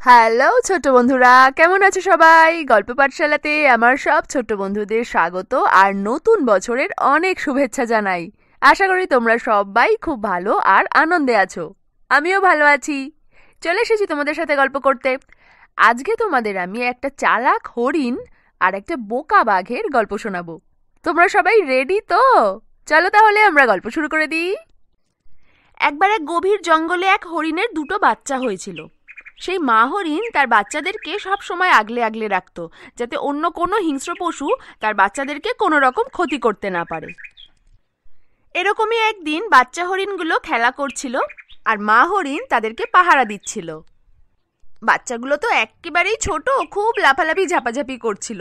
Hello ছোট বন্ধুরা, কেমন আছো সবাই? গল্প পাঠশালাতে আমার সব ছোট বন্ধুদের স্বাগত আর নতুন বছরের অনেক শুভেচ্ছা জানাই। আশা করি তোমরা সবাই খুব ভালো আর আনন্দে আছো। আমিও ভালো আছি। চলে এসেছি তোমাদের সাথে গল্প করতে। আজকে তোমাদের আমি একটা চালাক হরিণ আর একটা বোকা বাঘের গল্প শোনাবো। তোমরা সবাই রেডি তো? চলো তাহলে আমরা গল্প শুরু করে দিই। একবার এক গভীর জঙ্গলে এক হরিণের দুটো বাচ্চা হয়েছিল। সেই মা হরিণ তার বাচ্চাদেরকে সব সময় আগলে আগলে রাখত, যাতে অন্য কোনো হিংস্র পশু তার বাচ্চাদেরকে কোনো রকম ক্ষতি করতে না পারে। এরকমই একদিন বাচ্চা হরিণগুলো খেলা করছিল আর মা হরিণ তাদেরকে পাহারা দিচ্ছিল। বাচ্চাগুলো তো একেবারেই ছোট, খুব লাফালাফি ঝাপাঝাপি করছিল।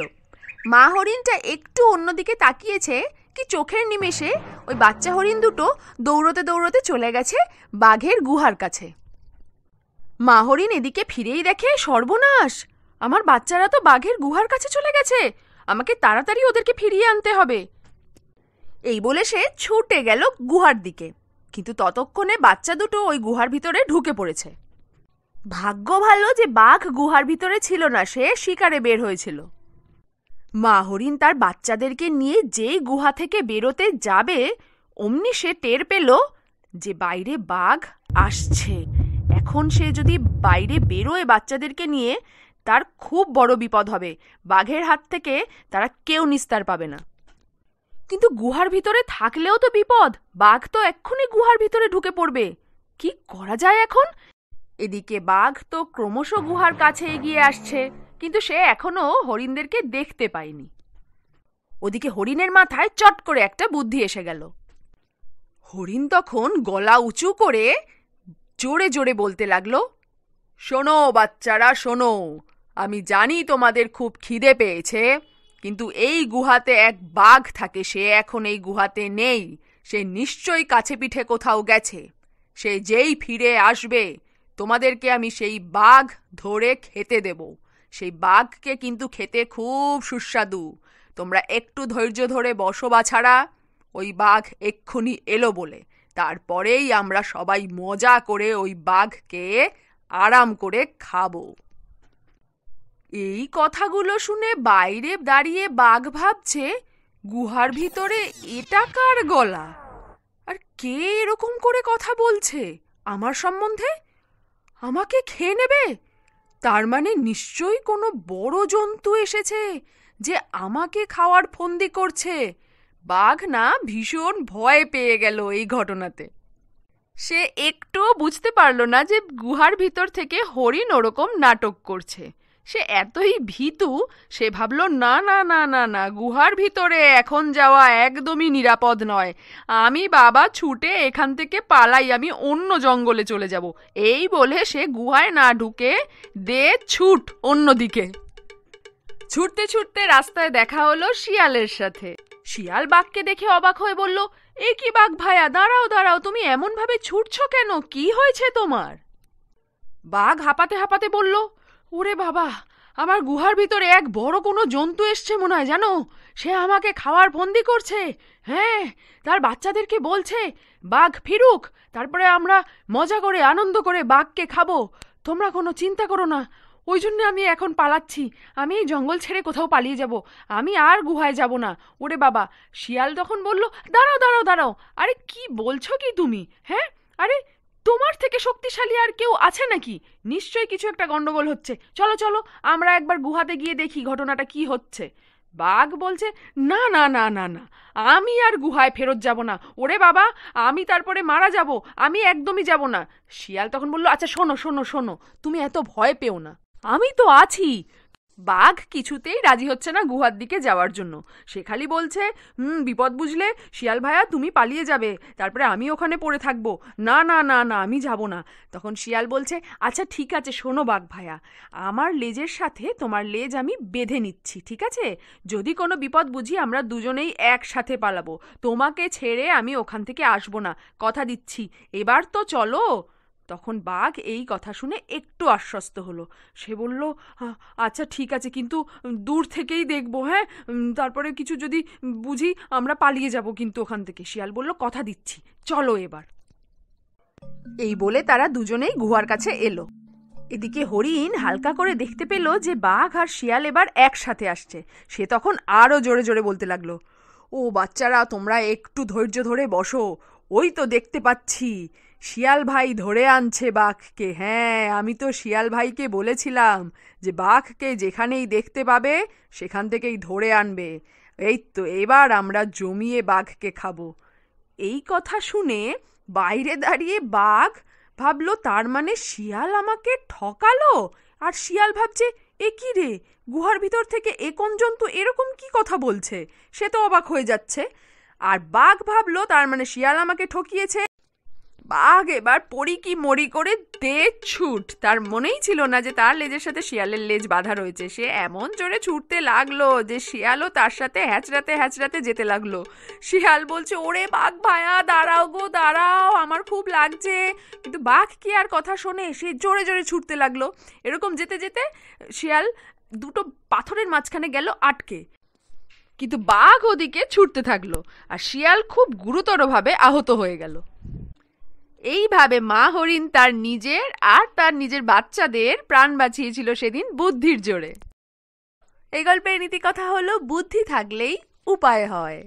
মা হরিণটা একটু অন্যদিকে তাকিয়েছে কি চোখের নিমেষে ওই বাচ্চা হরিণ দুটো দৌড়তে দৌড়তে চলে গেছে বাঘের গুহার কাছে। মা হরিণ এদিকে ফিরেই দেখে, সর্বনাশ, আমার বাচ্চারা তো বাঘের গুহার কাছে চলে গেছে, আমাকে তাড়াতাড়ি ওদেরকে ফিরিয়ে আনতে হবে। এই বলে সে ছুটে গেল গুহার দিকে, কিন্তু ততক্ষণে বাচ্চা দুটো ওই গুহার ভিতরে ঢুকে পড়েছে। ভাগ্য ভালো যে বাঘ গুহার ভিতরে ছিল না, সে শিকারে বের হয়েছিল। মা হরিণ তার বাচ্চাদেরকে নিয়ে যেই গুহা থেকে বেরোতে যাবে, অমনি সে টের পেল যে বাইরে বাঘ আসছে। এখন সে যদি বাইরে বেরোয় বাচ্চাদেরকে নিয়ে, তার খুব বড় বিপদ হবে। বাঘের হাত থেকে তারা কেউ নিস্তার পাবে না। কিন্তু গুহার ভিতরে থাকলেও তো বিপদ, বাঘ তো এক্ষুনি গুহার ভিতরে ঢুকে পড়বে। কি করা যায় এখন? এদিকে বাঘ তো ক্রমশ গুহার কাছে এগিয়ে আসছে, কিন্তু সে এখনো হরিণদেরকে দেখতে পায়নি। ওদিকে হরিণের মাথায় চট করে একটা বুদ্ধি এসে গেল। হরিণ তখন গলা উঁচু করে জোরে জোরে বলতে লাগলো, শোনো বাচ্চারা, শোনো, আমি জানি তোমাদের খুব খিদে পেয়েছে, কিন্তু এই গুহাতে এক বাঘ থাকে, সে এখন এই গুহাতে নেই। সে নিশ্চয়ই কাছে পিঠে কোথাও গেছে। সে যেই ফিরে আসবে, তোমাদেরকে আমি সেই বাঘ ধরে খেতে দেব। সেই বাঘকে কিন্তু খেতে খুব সুস্বাদু। তোমরা একটু ধৈর্য ধরে বসো বাছারা, ওই বাঘ এক্ষুনি এলো বলে। তারপরেই আমরা সবাই মজা করে ওই বাঘকে আরাম করে খাবো। এই কথাগুলো শুনে বাইরে দাঁড়িয়ে বাঘ ভাবছে, গুহার ভিতরে এটা কার গলা? আর কে এরকম করে কথা বলছে আমার সম্বন্ধে? আমাকে খেয়ে নেবে? তার মানে নিশ্চয়ই কোনো বড় জন্তু এসেছে যে আমাকে খাওয়ার ফন্দি করছে। বাঘ না ভীষণ ভয় পেয়ে গেল এই ঘটনাতে। সে একটুও বুঝতে পারল না যে গুহার ভিতর থেকে হরিণ ওরকম নাটক করছে। সে এতই ভীতু, সে ভাবল, না না না না না, গুহার ভিতরে এখন যাওয়া একদমই নিরাপদ নয়। আমি বাবা ছুটে এখান থেকে পালাই, আমি অন্য জঙ্গলে চলে যাব। এই বলে সে গুহায় না ঢুকে দে ছুট অন্যদিকে। ছুটতে ছুটতে রাস্তায় দেখা হলো শিয়ালের সাথে। শিয়াল বাঘকে দেখে অবাক হয়ে বলল, এ কি বাঘ ভাইয়া, দাঁড়াও দাঁড়াও, তুমি এমন ভাবে ছুটছো কেন? কি হয়েছে তোমার? বাঘ হাঁপাতে হাঁপাতে বলল, ওরে বাবা, আমার গুহার ভিতরে এক বড় কোনো জন্তু এসছে মনে হয়, জানো? সে আমাকে খাওয়ার ফন্দি করছে। হ্যাঁ, তার বাচ্চাদেরকে বলছে বাঘ ফিরুক, তারপরে আমরা মজা করে আনন্দ করে বাঘকে খাবো। তোমরা কোনো চিন্তা করো না, ওই জন্য আমি এখন পালাচ্ছি। আমি এই জঙ্গল ছেড়ে কোথাও পালিয়ে যাব, আমি আর গুহায় যাব না। ওরে বাবা! শিয়াল তখন বলল, দাঁড়াও দাঁড়াও দাঁড়াও, আরে কি বলছো কি তুমি? হ্যাঁ, আরে তোমার থেকে শক্তিশালী আর কেউ আছে নাকি? নিশ্চয়ই কিছু একটা গন্ডগোল হচ্ছে। চলো চলো, আমরা একবার গুহাতে গিয়ে দেখি ঘটনাটা কি হচ্ছে। বাঘ বলছে, না না না না না, আমি আর গুহায় ফেরত যাব না। ওরে বাবা, আমি তারপরে মারা যাব, আমি একদমই যাব না। শিয়াল তখন বলল, আচ্ছা শোনো শোনো শোনো, তুমি এত ভয় পেও না, আমি তো আছি। বাঘ কিছুতেই রাজি হচ্ছে না গুহার দিকে যাওয়ার জন্য। সে খালি বলছে, বিপদ বুঝলে শিয়াল ভাইয়া তুমি পালিয়ে যাবে, তারপরে আমি ওখানে পড়ে থাকবো। না না না না, আমি যাব না। তখন শিয়াল বলছে, আচ্ছা ঠিক আছে, শোনো বাঘ ভাইয়া, আমার লেজের সাথে তোমার লেজ আমি বেঁধে নিচ্ছি, ঠিক আছে? যদি কোনো বিপদ বুঝি আমরা দুজনেই একসাথে পালাবো, তোমাকে ছেড়ে আমি ওখান থেকে আসবো না, কথা দিচ্ছি। এবার তো চলো। তখন বাঘ এই কথা শুনে একটু আশ্বস্ত হলো। সে বলল, আচ্ছা ঠিক আছে, কিন্তু দূর থেকেই দেখবো। হ্যাঁ, তারপরে কিছু যদি বুঝি আমরা পালিয়ে যাব কিন্তু ওখান থেকে। শিয়াল বলল, কথা দিচ্ছি, চলো এবার। এই বলে তারা দুজনেই গুহার কাছে এলো। এদিকে হরিণ হালকা করে দেখতে পেল যে বাঘ আর শিয়াল এবার একসাথে আসছে। সে তখন আরো জোরে জোরে বলতে লাগলো, ও বাচ্চারা, তোমরা একটু ধৈর্য ধরে বসো, ওই তো দেখতে পাচ্ছি শিয়াল ভাই ধরে আনছে বাঘকে। হ্যাঁ, আমি তো শিয়াল ভাইকে বলেছিলাম যে বাঘকে যেখানেই দেখতে পাবে সেখান থেকেই ধরে আনবে। এই তো এবার আমরা জমিয়ে বাঘকে খাবো। এই কথা শুনে বাইরে দাঁড়িয়ে বাঘ ভাবলো, তার মানে শিয়াল আমাকে ঠকালো। আর শিয়াল ভাবছে, এ কি রে, গুহার ভিতর থেকে এ কোন জন্তু এরকম কি কথা বলছে। সে তো অবাক হয়ে যাচ্ছে। আর বাঘ ভাবলো, তার মানে শিয়াল আমাকে ঠকিয়েছে। বাঘ এবার পড়ি কি মরি করে দে ছুট। তার মনেই ছিল না যে তার লেজের সাথে শিয়ালের লেজ বাঁধা রয়েছে। সে এমন জোরে ছুটতে লাগলো যে শিয়ালও তার সাথে হ্যাচড়াতে হ্যাচড়াতে যেতে লাগলো। শিয়াল বলছে, ওরে বাঘ ভায়া, দাঁড়াও গো দাঁড়াও, আমার খুব লাগছে। কিন্তু বাঘ কি আর কথা শোনে, সে জোরে জোরে ছুটতে লাগলো। এরকম যেতে যেতে শিয়াল দুটো পাথরের মাঝখানে গেল আটকে। কিন্তু বাঘ ওদিকে ছুটতে থাকলো আর শিয়াল খুব গুরুতরভাবে আহত হয়ে গেল। এইভাবে মা হরিণ তার নিজের আর তার নিজের বাচ্চাদের প্রাণ বাঁচিয়েছিল সেদিন বুদ্ধির জোরে। এই গল্পের নীতি কথা হলো, বুদ্ধি থাকলেই উপায় হয়।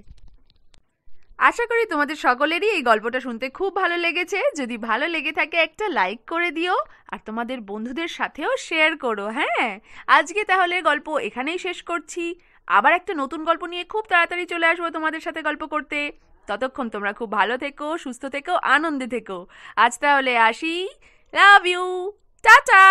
আশা করি তোমাদের সকলেরই এই গল্পটা শুনতে খুব ভালো লেগেছে। যদি ভালো লেগে থাকে একটা লাইক করে দিও আর তোমাদের বন্ধুদের সাথেও শেয়ার করো। হ্যাঁ, আজকে তাহলে গল্প এখানেই শেষ করছি। আবার একটা নতুন গল্প নিয়ে খুব তাড়াতাড়ি চলে আসবো তোমাদের সাথে গল্প করতে। ততক্ষণ তোমরা খুব ভালো থেকো, সুস্থ থেকো, আনন্দে থেকো। আজ তাহলে আসি। Love you, tata.